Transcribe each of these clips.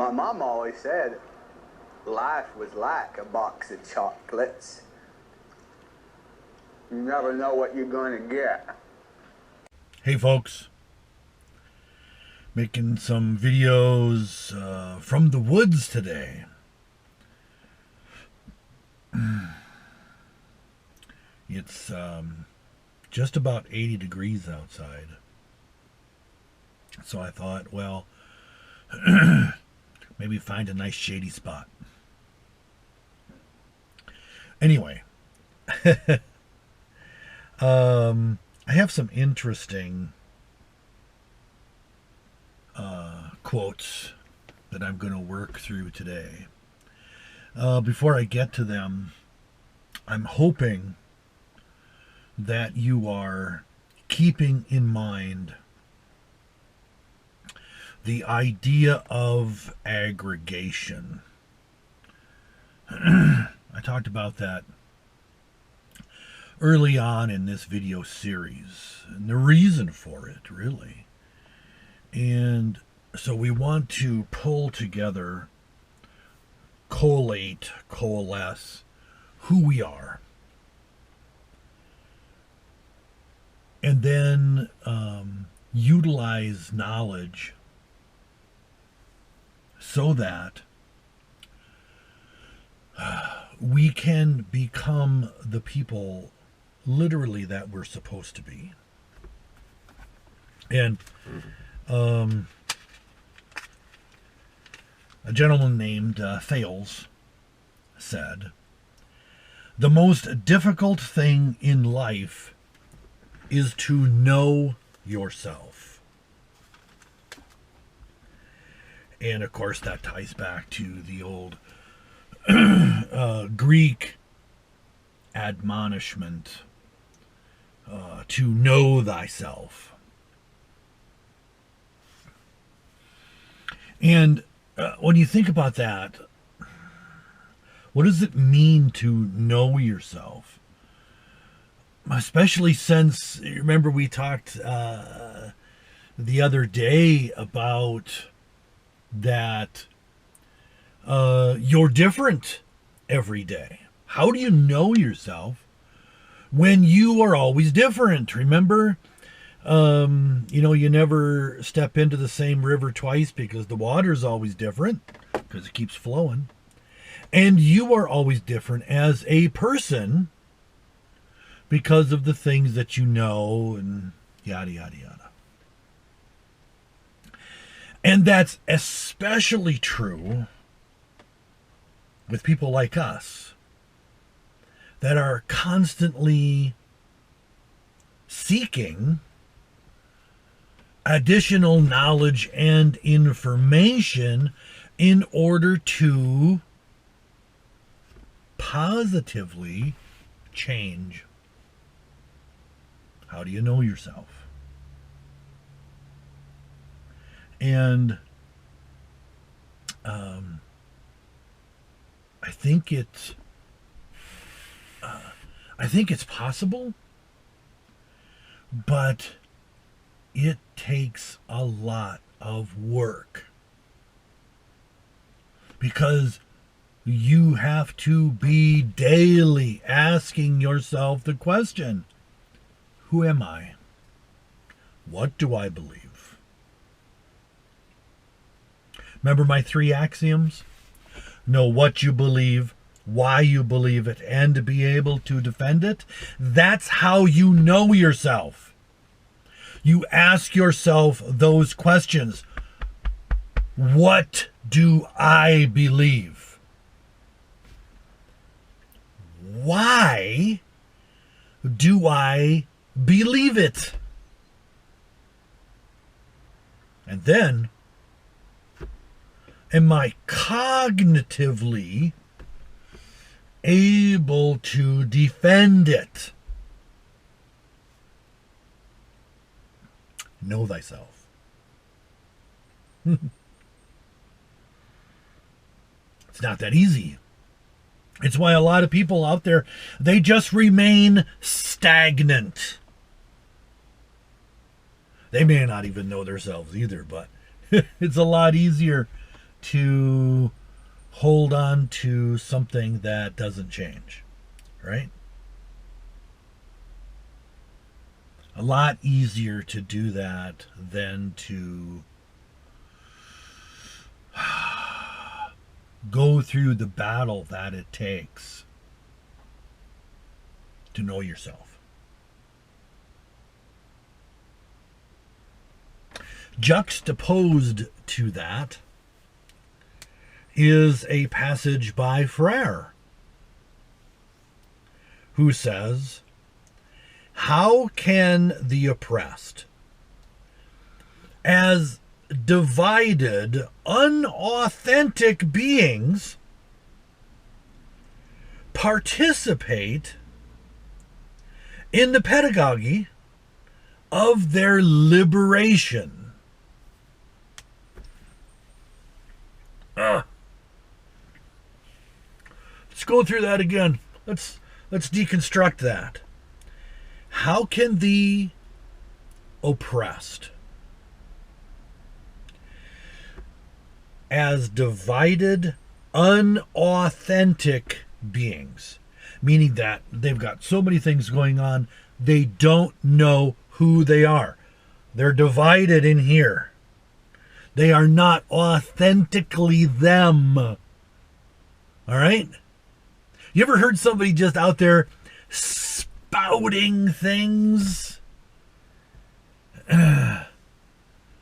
My mom always said life was like a box of chocolates. You never know what you're going to get. Hey folks, making some videos from the woods today. It's just about 80 degrees outside. So I thought, well, maybe find a nice shady spot. Anyway, I have some interesting quotes that I'm going to work through today. Before I get to them, I'm hoping that you are keeping in mind the idea of aggregation. I talked about that early on in this video series, and the reason for it, really. And so we want to pull together, collate, coalesce who we are. And then utilize knowledge so that we can become the people literally that we're supposed to be. And a gentleman named Thyself said, "The most difficult thing in life is to know yourself." And of course that ties back to the old Greek admonishment to know thyself. And when you think about that, what does it mean to know yourself? Especially since, remember we talked the other day about that you're different every day. How do you know yourself when you are always different? Remember, you never step into the same river twice because the water's always different because it keeps flowing. And you are always different as a person because of the things that you know and yada, yada, yada. And that's especially true with people like us that are constantly seeking additional knowledge and information in order to positively change. How do you know yourself? And I think it's possible, but it takes a lot of work because you have to be daily asking yourself the question, who am I? What do I believe? Remember my 3 axioms? Know what you believe, why you believe it, and to be able to defend it. That's how you know yourself. You ask yourself those questions. What do I believe? Why do I believe it? And then, am I cognitively able to defend it? Know thyself. It's not that easy. It's why a lot of people out there, they just remain stagnant. They may not even know themselves either, but it's a lot easier to hold on to something that doesn't change, right? A lot easier to do that than to go through the battle that it takes to know yourself. Juxtaposed to that is a passage by Frere, who says, "How can the oppressed, as divided, unauthentic beings, participate in the pedagogy of their liberation?" Let's go through that again. Let's deconstruct that. How can the oppressed, as divided, unauthentic beings, meaning that they've got so many things going on, they don't know who they are. They're divided in here. They are not authentically them. All right? You ever heard somebody just out there spouting things that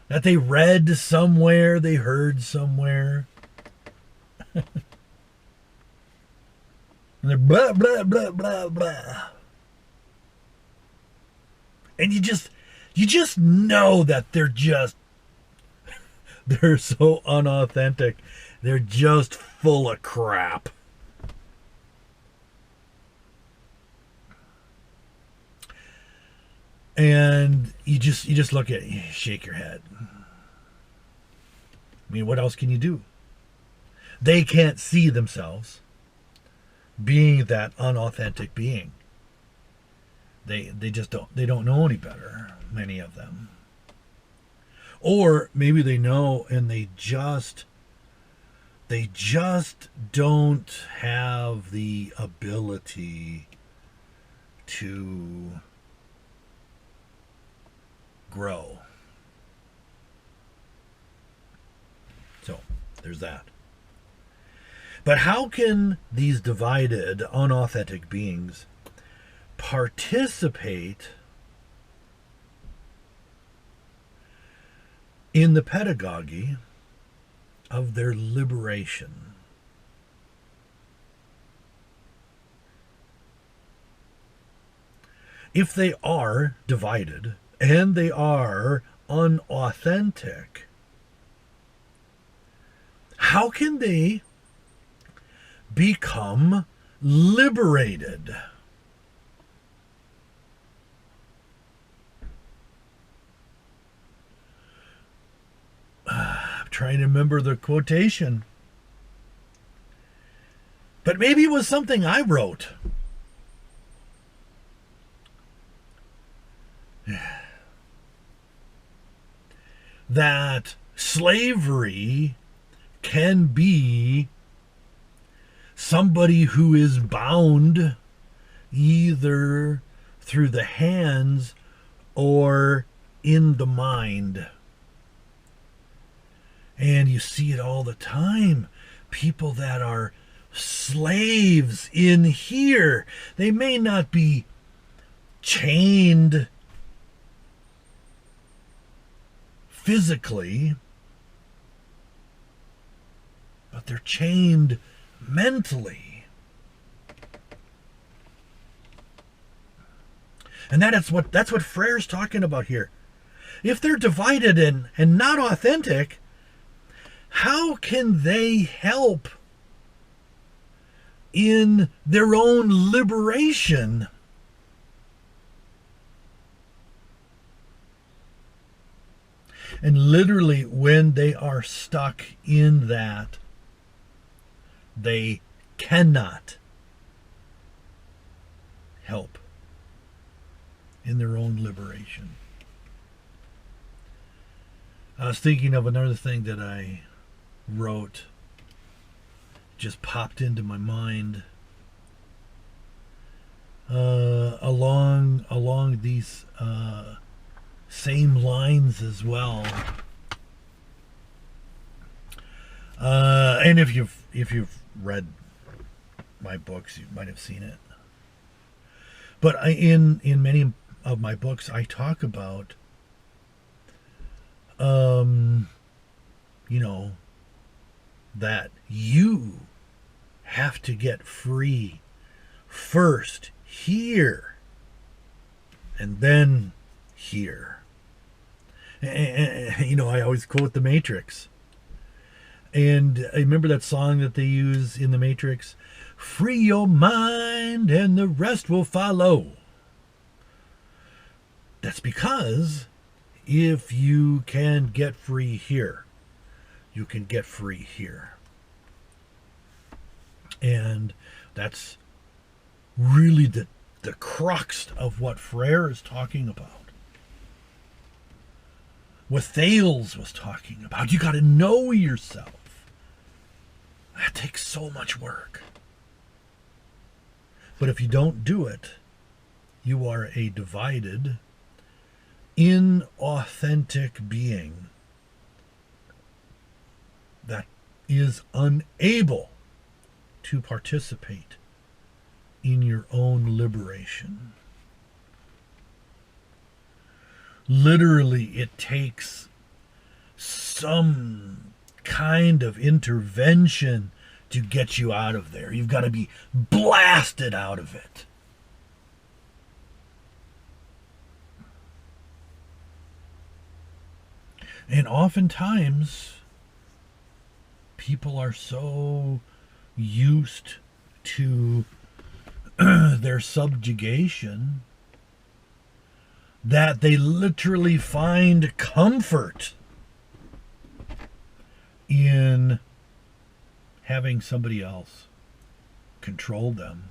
they read somewhere, they heard somewhere? And they're blah, blah, blah, blah, blah. And you just know that they're so unauthentic. They're just full of crap. And you just look at it, you shake your head. I mean, what else can you do? They can't see themselves being that unauthentic being. They don't know any better, many of them. Or maybe they know and they just don't have the ability to grow. So, there's that. But how can these divided, unauthentic beings participate in the pedagogy of their liberation? If they are divided and they are unauthentic, how can they become liberated? I'm trying to remember the quotation. But maybe it was something I wrote. That slavery can be somebody who is bound either through the hands or in the mind. And you see it all the time. People that are slaves in here. They may not be chained physically, but they're chained mentally. And that's what Frere's talking about here. If they're divided and not authentic, how can they help in their own liberation? And literally, when they are stuck in that, they cannot help in their own liberation. I was thinking of another thing that I wrote just popped into my mind along these same lines as well. And if you've read my books, you might have seen it. But in many of my books, I talk about, that you have to get free first here and then here. And, I always quote The Matrix. And I remember that song that they use in The Matrix, free your mind and the rest will follow. That's because if you can get free here, you can get free here. And that's really the crux of what Frere is talking about. What Thales was talking about. You got to know yourself. That takes so much work. But if you don't do it, you are a divided, inauthentic being that is unable to participate in your own liberation. Literally, it takes some kind of intervention to get you out of there. You've got to be blasted out of it. And oftentimes, people are so used to their subjugation that they literally find comfort in having somebody else control them.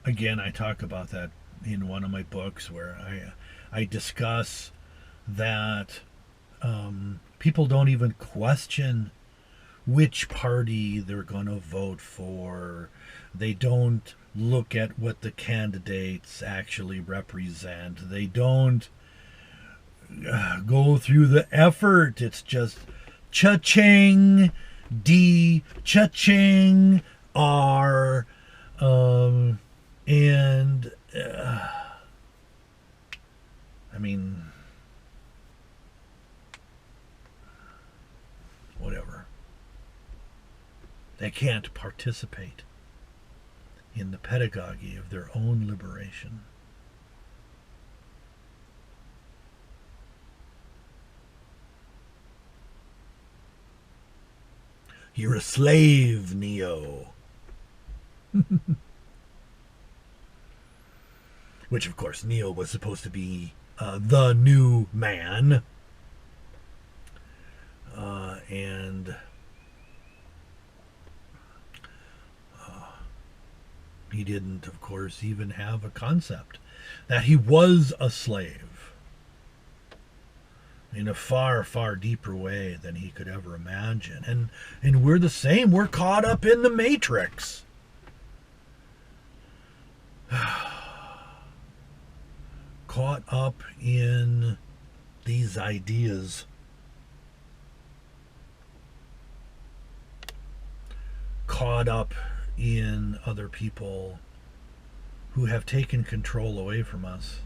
Again, I talk about that in one of my books where I discuss that people don't even question which party they're going to vote for. They don't look at what the candidates actually represent. They don't go through the effort. It's just cha-ching, D, cha-ching, R, and I mean, whatever. They can't participate in the pedagogy of their own liberation. You're a slave, Neo. Which, of course, Neo was supposed to be the new man. And he didn't, of course, even have a concept that he was a slave in a far, far deeper way than he could ever imagine. And we're the same. We're caught up in the Matrix. Caught up in these ideas. Caught up in other people who have taken control away from us,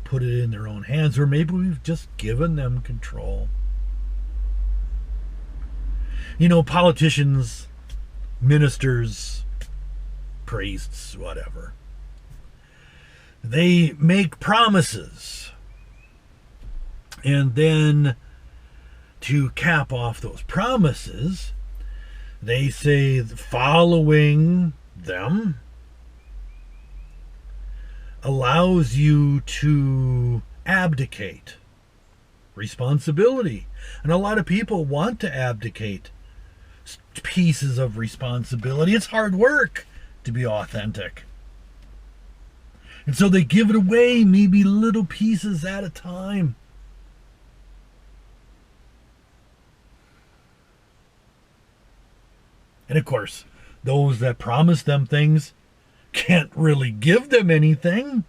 put it in their own hands, or maybe we've just given them control. Politicians, ministers, priests, whatever, they make promises, and then to cap off those promises, they say following them allows you to abdicate responsibility. And a lot of people want to abdicate pieces of responsibility. It's hard work to be authentic. And so they give it away, maybe little pieces at a time. And of course, those that promise them things can't really give them anything.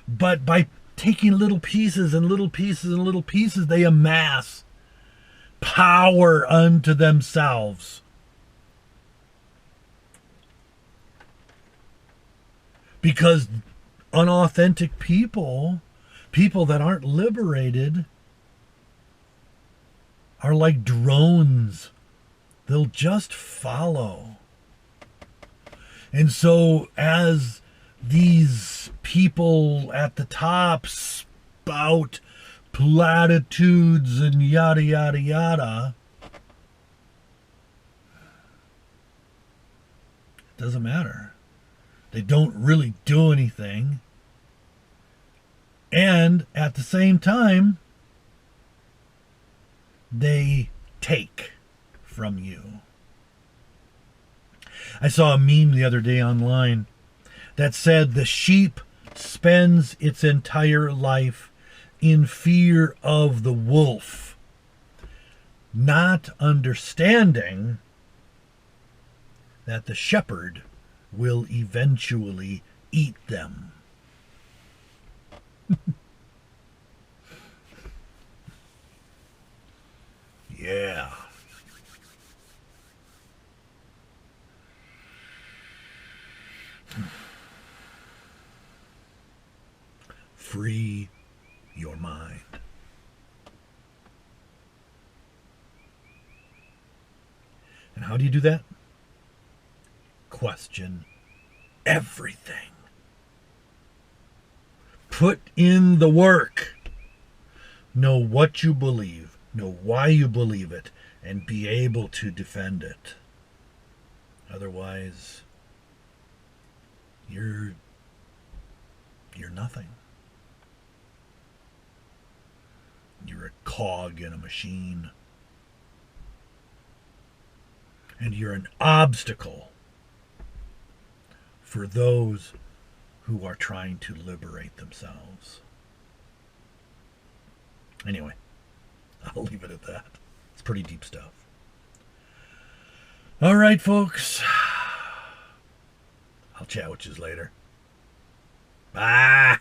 But by taking little pieces and little pieces and little pieces, they amass power unto themselves. Because unauthentic people, people that aren't liberated, are like drones. They'll just follow. And so as these people at the top spout platitudes and yada, yada, yada, it doesn't matter. They don't really do anything. And at the same time, they take from you. I saw a meme the other day online that said the sheep spends its entire life in fear of the wolf, not understanding that the shepherd will eventually eat them. Yeah. Free your mind. And how do you do that? Question everything. Put in the work. Know what you believe. Know why you believe it. And be able to defend it. Otherwise, you're nothing. You're a cog in a machine. And you're an obstacle for those who are trying to liberate themselves. Anyway, I'll leave it at that. It's pretty deep stuff. All right, folks. I'll chat with you later. Bye.